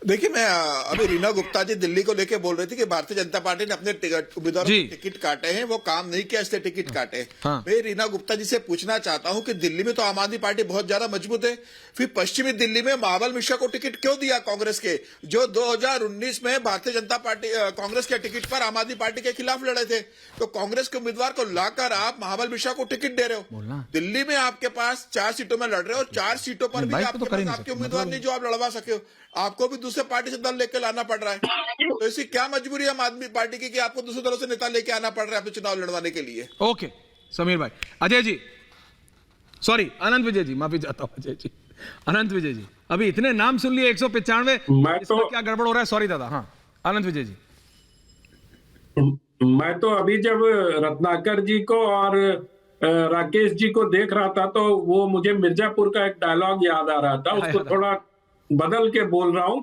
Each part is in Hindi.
देखिए, मैं अभी रीना गुप्ता जी दिल्ली को लेके बोल रही थी कि भारतीय जनता पार्टी ने अपने उम्मीदवारों जी। को टिकट काटे हैं, वो काम नहीं किया इसलिए टिकट काटे। हाँ। मैं रीना गुप्ता जी से पूछना चाहता हूं कि दिल्ली में तो आम आदमी पार्टी बहुत ज्यादा मजबूत है, फिर पश्चिमी दिल्ली में महाबल मिश्रा को टिकट क्यों दिया कांग्रेस के, जो 2019 में भारतीय जनता पार्टी कांग्रेस के टिकट पर आम आदमी पार्टी के खिलाफ लड़े थे। तो कांग्रेस के उम्मीदवार को लाकर आप महाबल मिश्रा को टिकट दे रहे हो। दिल्ली में आपके पास 4 सीटों में लड़ रहे हो, 4 सीटों पर भी आपके पास आपके उम्मीदवार नहीं जो आप लड़वा सके हो, आपको भी दूसरे पार्टी से दल लेकर लाना पड़ रहा है। तो ऐसी क्या मजबूरी है आम आदमी पार्टी की कि आपको दूसरे दलों से नेता लेके आना पड़ रहा है अपने चुनाव लड़वाने के लिए? ओके समीर भाई। अजय जी, सॉरी अनंत विजय जी, माफी चाहता हूं अजय जी, अनंत विजय जी, अभी इतने नाम सुन लिए 195, इसमें क्या गड़बड़ हो रहा है? सॉरी दादा। हाँ अनंत विजय जी। मैं तो अभी जब रत्नाकर जी को और राकेश जी को देख रहा था तो वो मुझे मिर्जापुर का एक डायलॉग याद आ रहा था, उसको थोड़ा बदल के बोल रहा हूं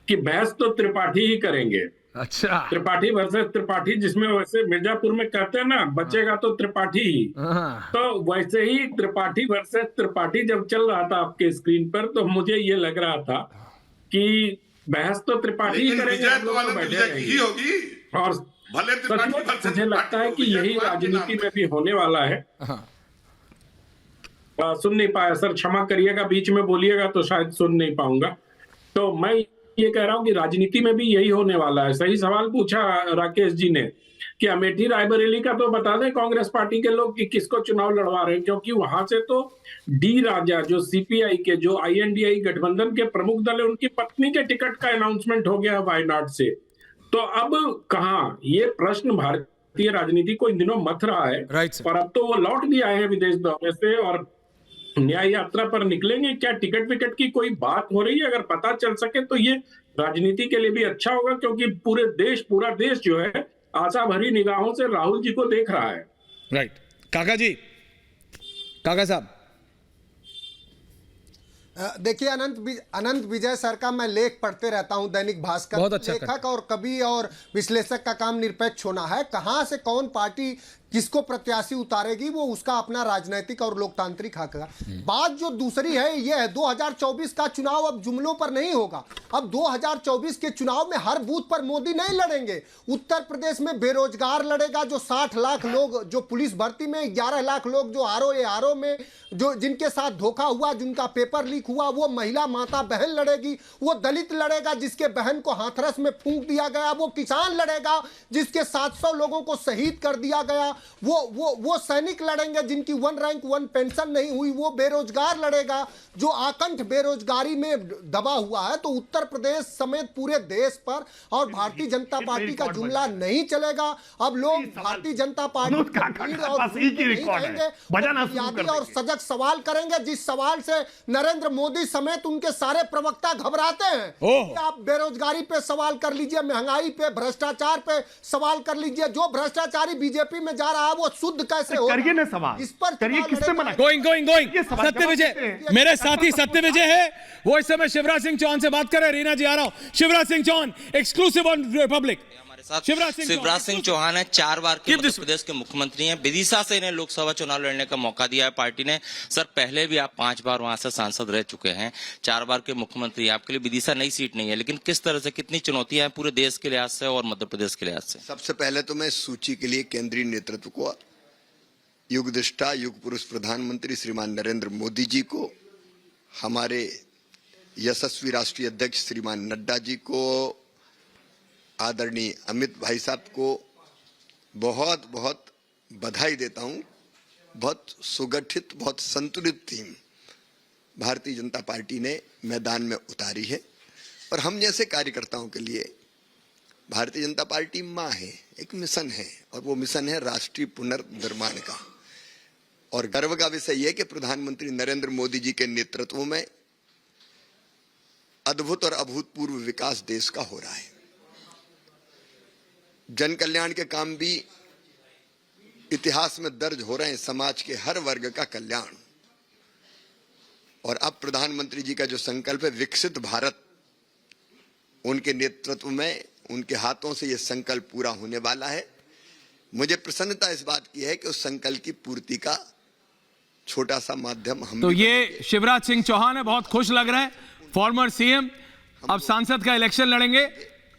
कि बहस तो त्रिपाठी ही करेंगे। अच्छा, त्रिपाठी वर्सेस त्रिपाठी, जिसमें वैसे मिर्जापुर में कहते हैं ना, बचेगा तो त्रिपाठी ही। तो वैसे ही त्रिपाठी वर्सेस त्रिपाठी जब चल रहा था आपके स्क्रीन पर, तो मुझे ये लग रहा था कि बहस तो त्रिपाठी ही करेंगे, हम लोग तो बैठे रहेंगे। और सचमुच मुझे लगता है कि यही राजनीति में भी होने वाला है। सुन नहीं पाया सर, क्षमा करिएगा, बीच में बोलिएगा तो शायद सुन नहीं पाऊंगा। तो मैं ये कह रहा हूं कि राजनीति में भी यही होने वाला है। सही सवाल पूछा राकेश जी ने कि अमेठी रायबरेली का तो बता दें कांग्रेस पार्टी के लोग कि किसको चुनाव लड़वा रहे हैं, क्योंकि वहां से तो डी राजा जो सीपीआई के, जो आईएनडीआई गठबंधन के प्रमुख दल है, उनकी पत्नी के टिकट का अनाउंसमेंट हो गया वायनाड से। तो अब कहां, ये प्रश्न भारतीय राजनीति को इन दिनों मथ रहा है। पर अब तो वो लौट भी आए हैं विदेश दौरे से और न्याय यात्रा पर निकलेंगे। क्या टिकट विकट की कोई बात हो रही है? अगर पता चल सके तो ये राजनीति के लिए भी अच्छा होगा, क्योंकि पूरा देश जो है आशा भरी निगाहों से राहुल जी को देख रहा है। राइट। काका जी, काका साहब। देखिए अनंत विजय सर का मैं लेख पढ़ते रहता हूं दैनिक भास्कर। बहुत अच्छा लेखक और कवि और विश्लेषक का काम निरपेक्ष होना है। कहां से कौन पार्टी किसको प्रत्याशी उतारेगी वो उसका अपना राजनीतिक और लोकतांत्रिक हक है। बात जो दूसरी है ये है 2024 का चुनाव अब जुमलों पर नहीं होगा। अब 2024 के चुनाव में हर बूथ पर मोदी नहीं लड़ेंगे। उत्तर प्रदेश में बेरोजगार लड़ेगा, जो 60 लाख लोग जो पुलिस भर्ती में, 11 लाख लोग जो आरओ में जो जिनके साथ धोखा हुआ, जिनका पेपर लीक हुआ, वो महिला माता बहन लड़ेगी, वो दलित लड़ेगा जिसके बहन को हाथरस में फूंक दिया गया, वो किसान लड़ेगा जिसके 700 लोगों को शहीद कर दिया गया, वो सैनिक लड़ेंगे जिनकी 1 रैंक 1 पेंशन नहीं हुई, वो बेरोजगार लड़ेगा जो आकंठ बेरोजगारी में दबा हुआ है। तो उत्तर प्रदेश समेत पूरे देश पर और भारतीय जनता पार्टी का जुमला नहीं चलेगा। अब लोग भारतीय जनता पार्टी और सजग सवाल करेंगे, जिस सवाल से नरेंद्र मोदी समेत उनके सारे प्रवक्ता घबराते हैं। आप बेरोजगारी पे सवाल कर लीजिए, महंगाई पे, भ्रष्टाचार पे सवाल कर लीजिए। जो भ्रष्टाचारी बीजेपी में जा रहा है वो शुद्ध कैसे हो? करिए ना सवाल, इस पर करिए, किससे मना? गोइंग सत्य विजय, मेरे साथी सत्य विजय है, वो इस समय शिवराज सिंह चौहान से बात कर रहे हैं। रीना जी आ रहा हूं। Shivraj Singh Chouhan, exclusive on Republic. Shivraj Singh Chouhan है, 4 बार के मध्य प्रदेश के मुख्यमंत्री हैं। विदिशा से इन्हें लोकसभा चुनाव लड़ने का मौका दिया है पार्टी ने। सर पहले भी आप 5 बार वहां से सांसद रह चुके हैं, 4 बार के मुख्यमंत्री। आपके लिए विदिशा नई सीट नहीं है, लेकिन किस तरह से, कितनी चुनौतियां हैं पूरे देश के लिहाज से और मध्य प्रदेश के लिहाज से? सबसे पहले तो मैं सूची के लिए केंद्रीय नेतृत्व को, युगदृष्टा युग पुरुष प्रधानमंत्री श्रीमान नरेंद्र मोदी जी को, हमारे यशस्वी राष्ट्रीय अध्यक्ष श्रीमान नड्डा जी को, आदरणीय अमित भाई साहब को बहुत बहुत बधाई देता हूं। बहुत सुगठित, बहुत संतुलित टीम भारतीय जनता पार्टी ने मैदान में उतारी है। और हम जैसे कार्यकर्ताओं के लिए भारतीय जनता पार्टी मां है, एक मिशन है, और वो मिशन है राष्ट्रीय पुनर्निर्माण का। और गर्व का विषय यह कि प्रधानमंत्री नरेंद्र मोदी जी के नेतृत्व में अद्भुत और अभूतपूर्व विकास देश का हो रहा है। जन कल्याण के काम भी इतिहास में दर्ज हो रहे हैं, समाज के हर वर्ग का कल्याण। और अब प्रधानमंत्री जी का जो संकल्प है विकसित भारत, उनके नेतृत्व में, उनके हाथों से यह संकल्प पूरा होने वाला है। मुझे प्रसन्नता इस बात की है कि उस संकल्प की पूर्ति का छोटा सा माध्यम हम तो भी ये शिवराज सिंह चौहान है, बहुत खुश लग रहा है, फॉर्मर सीएम अब सांसद का इलेक्शन लड़ेंगे।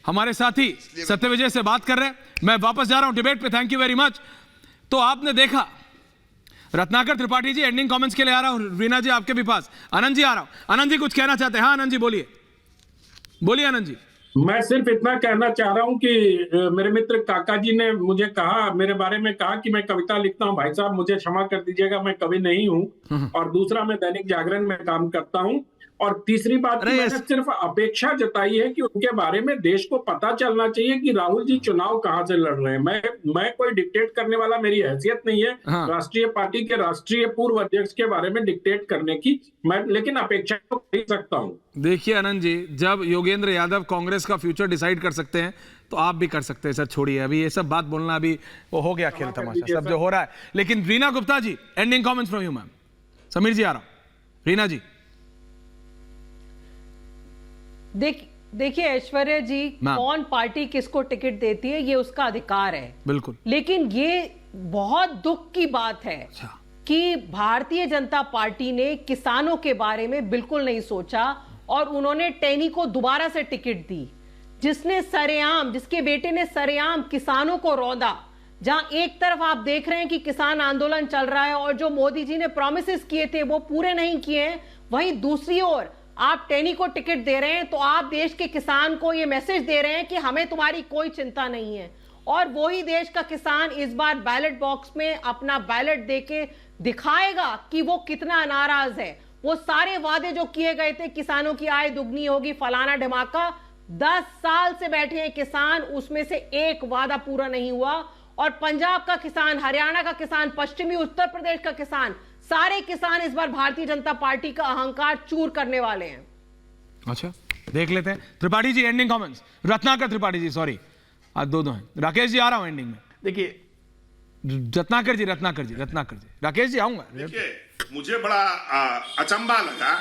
हमारे साथी सत्यविजय से बात कर रहे हैं। मैं वापस जा रहा हूं डिबेट पे, थैंक यू वेरी मच। तो आपने देखा, रत्नाकर त्रिपाठी जी एंडिंग कमेंट्स के लिए आ रहा हूं। रीना जी आपके भी पास, आनंद जी आ रहा हूं। आनंद जी कुछ कहना चाहते हैं? हाँ आनंद जी बोलिए, बोलिए आनंद जी। मैं सिर्फ इतना कहना चाह रहा हूं कि मेरे मित्र काका जी ने मुझे कहा, मेरे बारे में कहा कि मैं कविता लिखता हूं। भाई साहब मुझे क्षमा कर दीजिएगा, मैं कवि नहीं हूं। और दूसरा, मैं दैनिक जागरण में काम करता हूं। और तीसरी बात कि मैंने सिर्फ अपेक्षा जताई है कि उनके बारे में देश को पता चलना चाहिए कि राहुल जी चुनाव कहां से लड़ रहे हैं। मैं कोई डिक्टेट करने वाला, मेरी हैसियत नहीं है राष्ट्रीय पार्टी के राष्ट्रीय पूर्व अध्यक्ष के बारे में डिक्टेट करने की। मैं लेकिन अपेक्षा तो कर सकता हूं। देखिए आनंद जी, जब योगेंद्र यादव कांग्रेस का फ्यूचर डिसाइड कर सकते हैं तो आप भी कर सकते हैं सर। छोड़िए अभी ये सब बात बोलना, अभी वो हो गया खेल तमाशा सब जो हो रहा है। लेकिन Reena Gupta ji, ending comments from you ma'am. Sameer ji आ रहा हूं। रीना जी। देखिए ऐश्वर्या जी, कौन पार्टी किसको टिकट देती है ये उसका अधिकार है, बिल्कुल। लेकिन ये बहुत दुख की बात है कि भारतीय जनता पार्टी ने किसानों के बारे में बिल्कुल नहीं सोचा और उन्होंने टैनी को दोबारा से टिकट दी, जिसके बेटे ने सरेआम किसानों को रौंदा। जहां एक तरफ आप देख रहे हैं कि किसान आंदोलन चल रहा है और जो मोदी जी ने प्रॉमिसेस किए थे वो पूरे नहीं किए हैं, वहीं दूसरी ओर आप टैनी को टिकट दे रहे हैं। तो आप देश के किसान को ये मैसेज दे रहे हैं कि हमें तुम्हारी कोई चिंता नहीं है। और वही देश का किसान इस बार बैलेट बॉक्स में अपना बैलेट देके दिखाएगा कि वो कितना नाराज है। वो सारे वादे जो किए गए थे, किसानों की आय दुगनी होगी, फलाना ढमाका, 10 साल से बैठे हैं किसान, उसमें से एक वादा पूरा नहीं हुआ। और पंजाब का किसान, हरियाणा का किसान, पश्चिमी उत्तर प्रदेश का किसान, सारे किसान इस बार भारतीय जनता पार्टी का अहंकार चूर करने वाले हैं। अच्छा, देख लेते हैं। Tripathi ji ending comments. Ratnakar Tripathi ji, sorry आज दो हैं। राकेश जी आ रहा हूं एंडिंग में। देखिए रत्नाकर जी राकेश जी आऊंगा। देखिए मुझे बड़ा अचंभा लगा।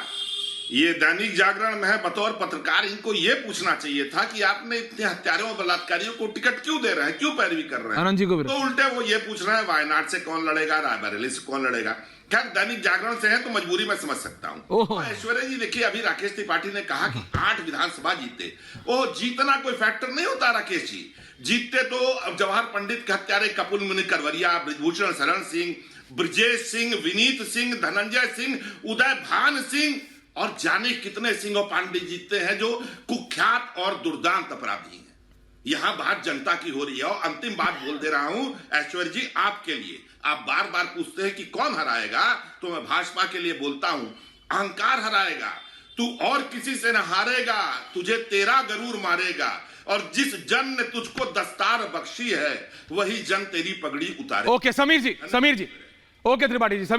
ये दैनिक जागरण में है, बतौर पत्रकार इनको ये पूछना चाहिए था कि आपने इतने हत्यारों और बलात्कारियों को टिकट क्यों दे रहे हैं, क्यों पैरवी कर रहे हैं। आनंद जी को भी तो उल्टे वो ये पूछ रहे हैं वायनाड से कौन लड़ेगा, रायबरेली से कौन लड़ेगा। खैर दैनिक जागरण से है तो मजबूरी में समझ सकता हूँ। ऐश्वर्या जी देखिए, अभी राकेश त्रिपाठी ने कहा कि 8 विधानसभा जीते। वो जीतना कोई फैक्टर नहीं होता राकेश जी। जीतते तो जवाहर पंडित के हत्यारे कपुल मुनि करवरिया, ब्रिजभूषण शरण सिंह, ब्रजेश सिंह, विनीत सिंह, धनंजय सिंह, उदय भान सिंह और जाने कितने सिंह और पांडे जीतते हैं जो कुख्यात और दुर्दांत अपराधी हैं। यहां बात जनता की हो रही है। और अंतिम बात बोल दे रहा हूं ऐश्वर्या जी आपके लिए। आप बार बार पूछते हैं कि कौन हराएगा, तो मैं भाजपा के लिए बोलता हूं, अहंकार हराएगा। तू और किसी से न हारेगा, तुझे तेरा गरूर मारेगा। और जिस जन ने तुझको दस्तार बख्शी है, वही जन तेरी पगड़ी उतारे। ओके समीर जी, ओके त्रिपाठी जी।